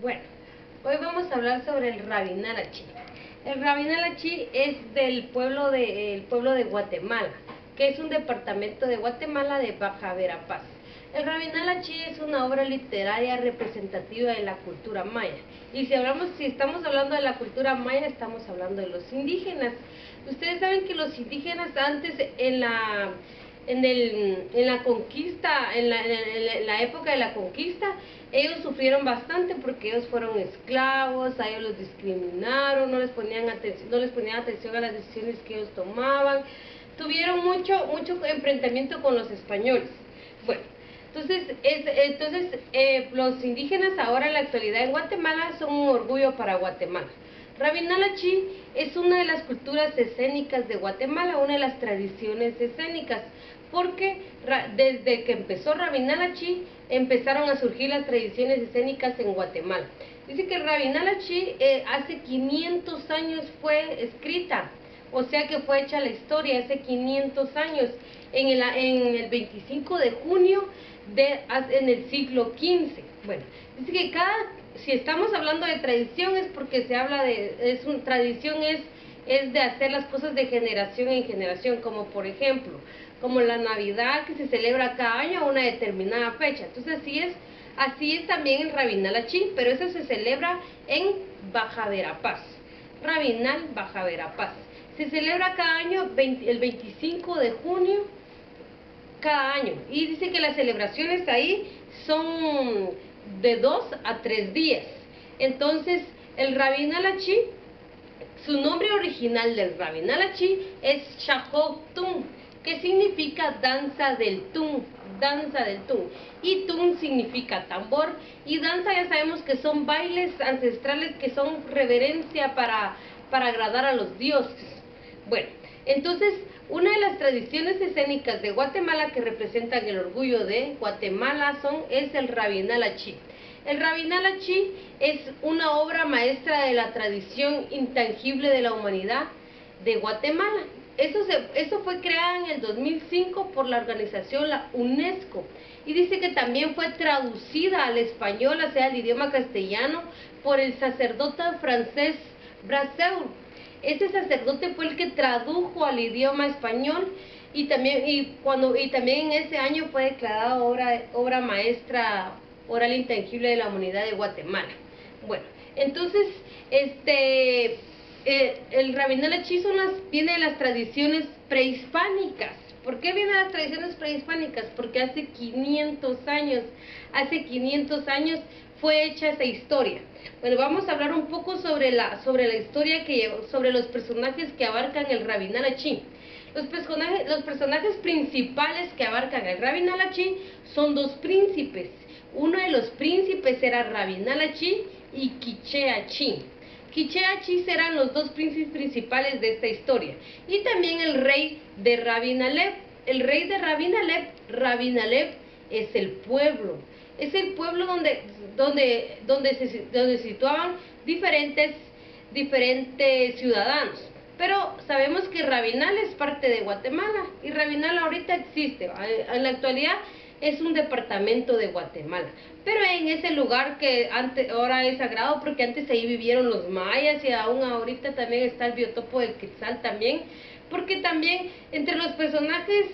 Bueno, hoy vamos a hablar sobre el Rabinalachi. El Rabinalachi es del el pueblo de Guatemala, que es un departamento de Guatemala de Baja Verapaz. El Rabinalachi es una obra literaria representativa de la cultura maya. Y si estamos hablando de la cultura maya, estamos hablando de los indígenas. Ustedes saben que los indígenas antes en la conquista, en la época de la conquista, ellos sufrieron bastante porque ellos fueron esclavos, a ellos los discriminaron, no les ponían atención a las decisiones que ellos tomaban, tuvieron mucho enfrentamiento con los españoles. Bueno, entonces los indígenas ahora en la actualidad en Guatemala son un orgullo para Guatemala. Rabinalachi es una de las culturas escénicas de Guatemala, una de las tradiciones escénicas, porque desde que empezó Rabinalachi empezaron a surgir las tradiciones escénicas en Guatemala. Dice que Rabinalachi hace 500 años fue escrita, o sea que fue hecha la historia hace 500 años, en el 25 de junio en el siglo XV. Bueno, dice que si estamos hablando de tradición es porque se habla tradición es de hacer las cosas de generación en generación, como por ejemplo, como la Navidad que se celebra cada año a una determinada fecha. Entonces así es también el Rabinalachi, pero eso se celebra en Baja Verapaz. Rabinal, Baja Verapaz. Se celebra cada año el 25 de junio cada año. Y dice que las celebraciones ahí son de 2 a 3 días. Entonces, el Rabinalachi, su nombre original del Rabinalachi es Shahok-Tun, que significa danza del Tun, danza del Tun. Y Tun significa tambor, y danza ya sabemos que son bailes ancestrales que son reverencia para agradar a los dioses. Bueno, entonces, una de las tradiciones escénicas de Guatemala que representan el orgullo de Guatemala es el Rabinalachi. El Rabinalachi es una obra maestra de la tradición intangible de la humanidad de Guatemala. Eso fue creada en el 2005 por la organización la UNESCO, y dice que también fue traducida al español, o sea, al idioma castellano, por el sacerdote francés Brasseur. Ese sacerdote fue el que tradujo al idioma español, y también en ese año fue declarada obra maestra oral intangible de la humanidad de Guatemala. Bueno, entonces el Rabinalachi viene de las tradiciones prehispánicas. ¿Por qué viene de las tradiciones prehispánicas? Porque hace 500 años fue hecha esa historia. Bueno, vamos a hablar un poco sobre la historia sobre los personajes que abarcan el Rabinalachi. Los personajes principales que abarcan el Rabinalachi son dos príncipes. Uno de los príncipes era Rabinalachi y Quicheachi. Quicheachi serán los dos príncipes principales de esta historia. Y también el rey de Rabinalep. El rey de Rabinalep es el pueblo. Es el pueblo donde se situaban diferentes ciudadanos. Pero sabemos que Rabinal es parte de Guatemala, y Rabinal ahorita existe. En la actualidad es un departamento de Guatemala, pero en ese lugar que ahora es sagrado, porque antes ahí vivieron los mayas, y aún ahorita también está el biotopo del Quetzal también, porque también entre los personajes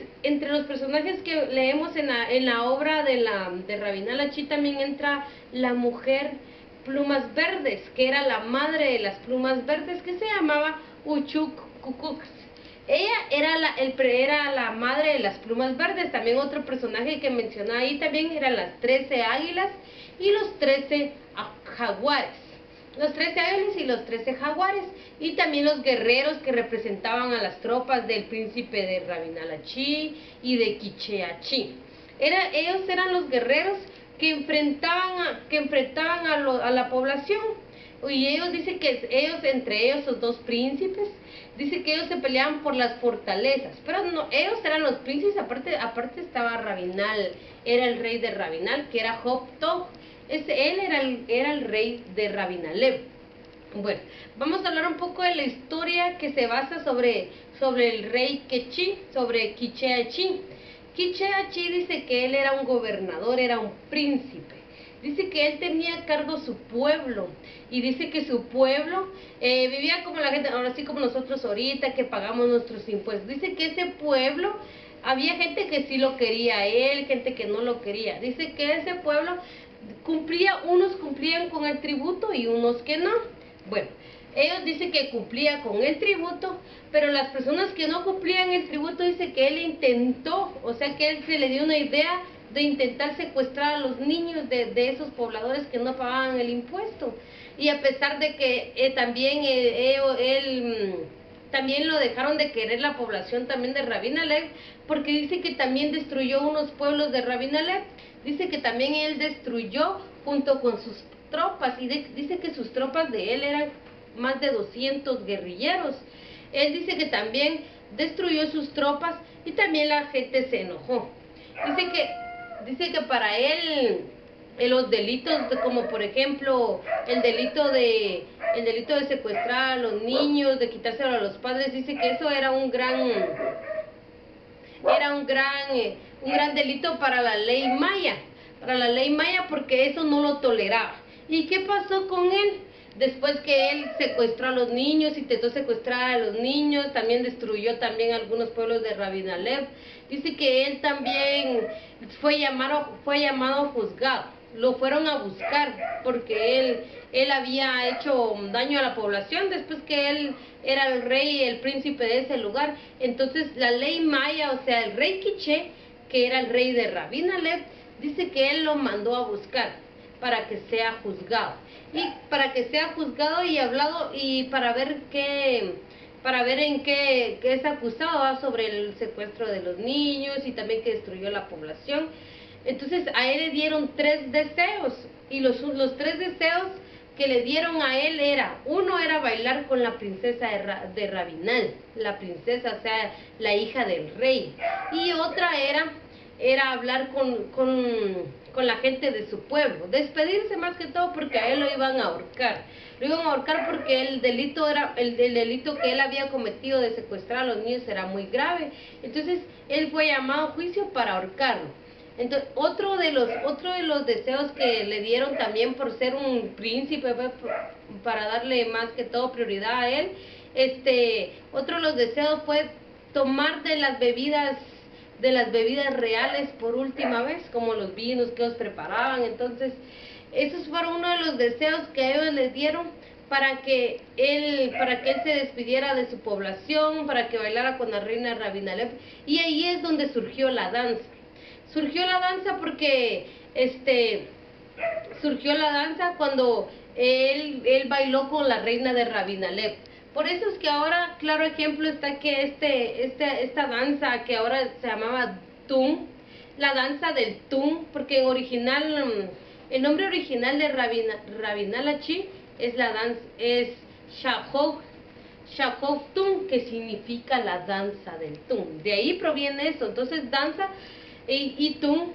que leemos en la obra de Rabinalachi también entra la mujer Plumas Verdes, que era la madre de las plumas verdes, que se llamaba Uchuk Kukux. Ella era la madre de las plumas verdes. También otro personaje que menciona ahí también eran las 13 águilas y los 13 jaguares. Los 13 águilas y los 13 jaguares. Y también los guerreros que representaban a las tropas del príncipe de Rabinalachi y de Quicheachi. Ellos eran los guerreros que enfrentaban a la población. Y ellos dicen que entre ellos, los dos príncipes, dice que ellos se peleaban por las fortalezas, pero no, ellos eran los príncipes. Aparte estaba Rabinal, era el rey de Rabinal, que era Hoptog. Él era el rey de Rabinalep. Bueno, vamos a hablar un poco de la historia que se basa sobre el rey Quechi, sobre Quicheachi. Quicheachi dice que él era un gobernador, era un príncipe. dice que él tenía a cargo su pueblo, y dice que su pueblo vivía como la gente, ahora sí como nosotros ahorita, que pagamos nuestros impuestos. Dice que ese pueblo, había gente que sí lo quería a él, gente que no lo quería. Dice que ese pueblo unos cumplían con el tributo y unos que no. Bueno, ellos dicen que cumplía con el tributo, pero las personas que no cumplían el tributo, dice que él intentó, o sea que él se le dio una idea de intentar secuestrar a los niños de esos pobladores que no pagaban el impuesto. Y a pesar de que también también lo dejaron de querer la población también de Rabin Alev, porque dice que también destruyó unos pueblos de Rabin Alev. Dice que también él destruyó junto con sus tropas, y dice que sus tropas de él eran más de 200 guerrilleros. Él dice que también destruyó sus tropas y también la gente se enojó. Dice que para él los delitos como por ejemplo el delito de secuestrar a los niños, de quitárselo a los padres, dice que eso era un gran delito para la ley maya, porque eso no lo toleraba. ¿Y qué pasó con él? Después que él secuestró a los niños, intentó secuestrar a los niños, también destruyó también algunos pueblos de Rabin Alev. Dice que él también fue llamado a juzgado. Lo fueron a buscar porque él había hecho daño a la población después que él era el rey y el príncipe de ese lugar. Entonces la ley maya, o sea, el rey Quiché, que era el rey de Rabin Alev, dice que él lo mandó a buscar para que sea juzgado. Y para que sea juzgado y hablado, y para ver en qué es acusado, sobre el secuestro de los niños y también que destruyó la población. Entonces a él le dieron 3 deseos, y los 3 deseos que le dieron a él uno era bailar con la princesa de Rabinal, la princesa, o sea, la hija del rey, y otra era hablar con la gente de su pueblo, despedirse más que todo, porque a él lo iban a ahorcar. Lo iban a ahorcar porque el delito que él había cometido de secuestrar a los niños era muy grave. Entonces él fue llamado a juicio para ahorcarlo. Entonces, otro de los deseos que le dieron también por ser un príncipe, para darle más que todo prioridad a él, otro de los deseos fue tomar de las bebidas reales por última vez, como los vinos que ellos preparaban. Entonces, esos fueron uno de los deseos que ellos les dieron para que él se despidiera de su población, para que bailara con la reina Rabin Alev. Y ahí es donde surgió la danza. Surgió la danza porque cuando él bailó con la reina de Rabin Alev. Por eso es que ahora, claro ejemplo está que esta danza que ahora se llamaba Tum, la danza del Tum, porque en original, el nombre original de Rabin Alachi es Shahov Tum, que significa la danza del Tum. De ahí proviene eso. Entonces danza y Tum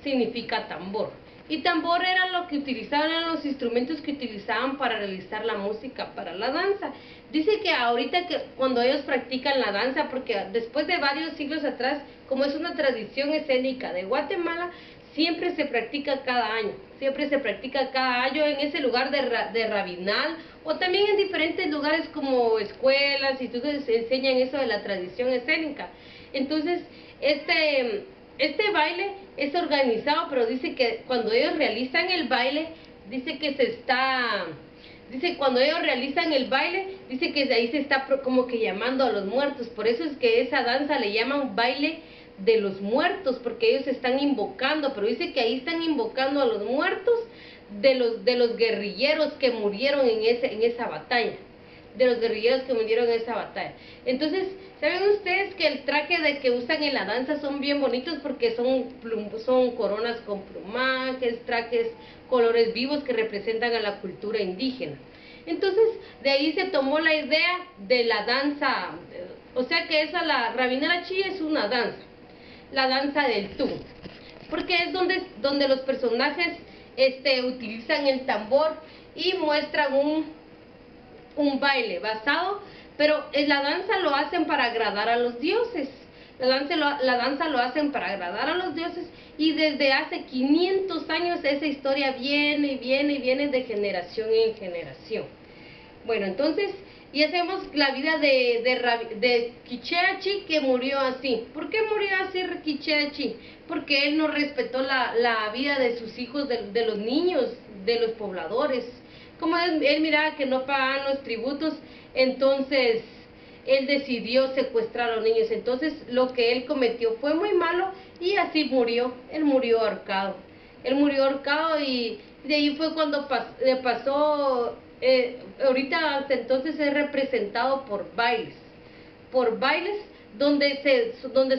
significa tambor. Y tambor era lo que utilizaban, eran los instrumentos que utilizaban para realizar la música para la danza. Dice que ahorita que cuando ellos practican la danza, porque después de varios siglos atrás, como es una tradición escénica de Guatemala, siempre se practica cada año. Siempre se practica cada año en ese lugar de Rabinal, o también en diferentes lugares como escuelas, y entonces se enseñan eso de la tradición escénica. Entonces, este baile es organizado, pero dice que cuando ellos realizan el baile, dice cuando ellos realizan el baile, dice que de ahí se está como que llamando a los muertos. Por eso es que esa danza le llaman baile de los muertos, porque ellos están invocando, pero dice que ahí están invocando a los muertos de los guerrilleros que murieron en esa batalla. Entonces, ¿saben ustedes que el traje que usan en la danza son bien bonitos? Porque son coronas con plumajes, trajes, colores vivos que representan a la cultura indígena. Entonces, de ahí se tomó la idea de la danza, o sea que la Rabin Alachi es una danza, la danza del Tum, porque es donde los personajes utilizan el tambor y muestran un baile basado, pero en la danza lo hacen para agradar a los dioses. La danza lo hacen para agradar a los dioses, y desde hace 500 años esa historia viene y viene y viene de generación en generación. Bueno, entonces ya sabemos la vida de Quiché-Achí, que murió así. ¿Por qué murió así Quiché-Achí? Porque él no respetó la vida de sus hijos, de los niños, de los pobladores. Como él miraba que no pagaban los tributos, entonces él decidió secuestrar a los niños. Entonces lo que él cometió fue muy malo, y así murió. Él murió ahorcado. Él murió ahorcado, y de ahí fue cuando pasó. Ahorita hasta entonces es representado por bailes donde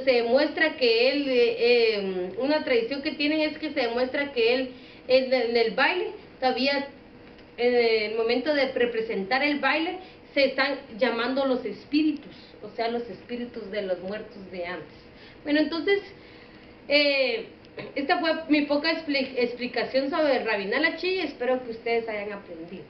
se demuestra que él, una tradición que tienen es que se demuestra que él en el baile, todavía en el momento de representar el baile, se están llamando los espíritus, o sea, los espíritus de los muertos de antes. Bueno, entonces, esta fue mi poca explicación sobre Rabinal Achí, y espero que ustedes hayan aprendido.